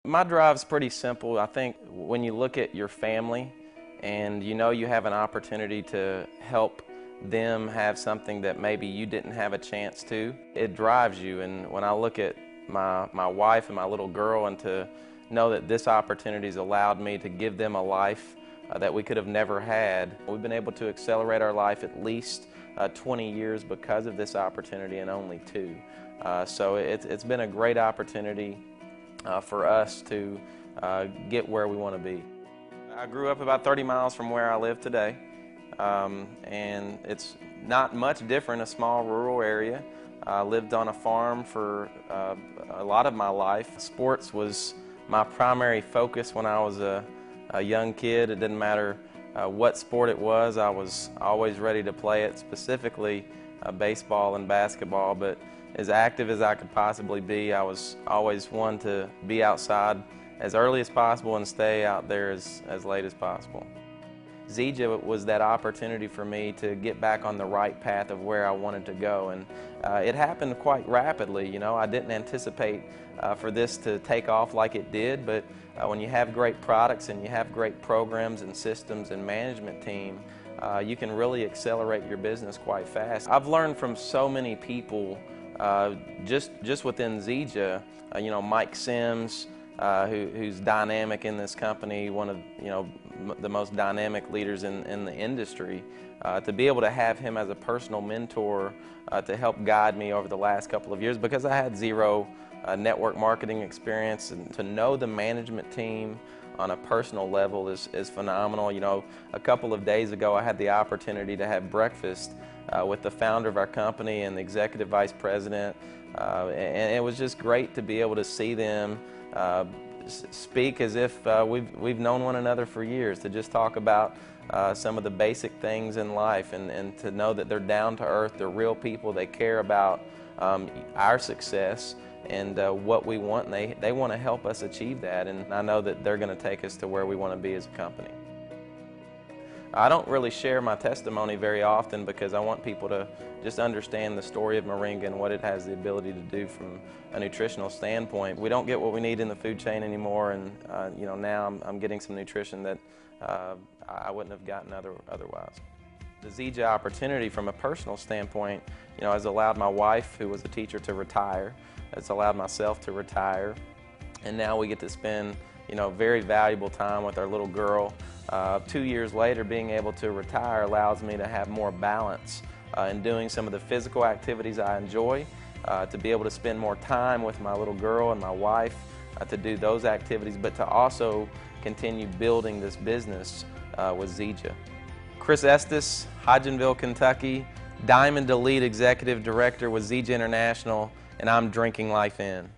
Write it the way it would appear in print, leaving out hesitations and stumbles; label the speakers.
Speaker 1: My drive's pretty simple. I think when you look at your family and you know you have an opportunity to help them have something that maybe you didn't have a chance to, it drives you. And when I look at my wife and my little girl, and to know that this opportunity's allowed me to give them a life that we could have never had. We've been able to accelerate our life at least 20 years because of this opportunity, and only 2. So it's been a great opportunity for us to get where we want to be. I grew up about 30 miles from where I live today, and it's not much different, a small rural area. I lived on a farm for a lot of my life. Sports was my primary focus when I was a young kid. It didn't matter what sport it was, I was always ready to play it, specifically baseball and basketball. But as active as I could possibly be, I was always one to be outside as early as possible and stay out there as late as possible. Zija was that opportunity for me to get back on the right path of where I wanted to go, and it happened quite rapidly. You know, I didn't anticipate for this to take off like it did, but when you have great products and you have great programs and systems and management team, you can really accelerate your business quite fast. I've learned from so many people just within Zija. You know, Mike Sims, who's dynamic in this company, one of the most dynamic leaders in the industry. To be able to have him as a personal mentor to help guide me over the last couple of years, because I had zero network marketing experience, and to know the management team on a personal level is phenomenal. You know, a couple of days ago I had the opportunity to have breakfast with the founder of our company and the executive vice president, and it was just great to be able to see them speak as if we've known one another for years, to just talk about some of the basic things in life, and to know that they're down to earth, they're real people, they care about our success and what we want, and they want to help us achieve that, and I know that they're going to take us to where we want to be as a company. I don't really share my testimony very often because I want people to just understand the story of Moringa and what it has the ability to do from a nutritional standpoint. We don't get what we need in the food chain anymore, and now I'm getting some nutrition that I wouldn't have gotten otherwise. The Zija opportunity from a personal standpoint, has allowed my wife, who was a teacher, to retire. It's allowed myself to retire, and now we get to spend very valuable time with our little girl. 2 years later, being able to retire allows me to have more balance in doing some of the physical activities I enjoy, to be able to spend more time with my little girl and my wife, to do those activities, but to also continue building this business with Zija. Chris Estes, Hodgenville, Kentucky, Diamond Elite Executive Director with Zija International, and I'm drinking life in.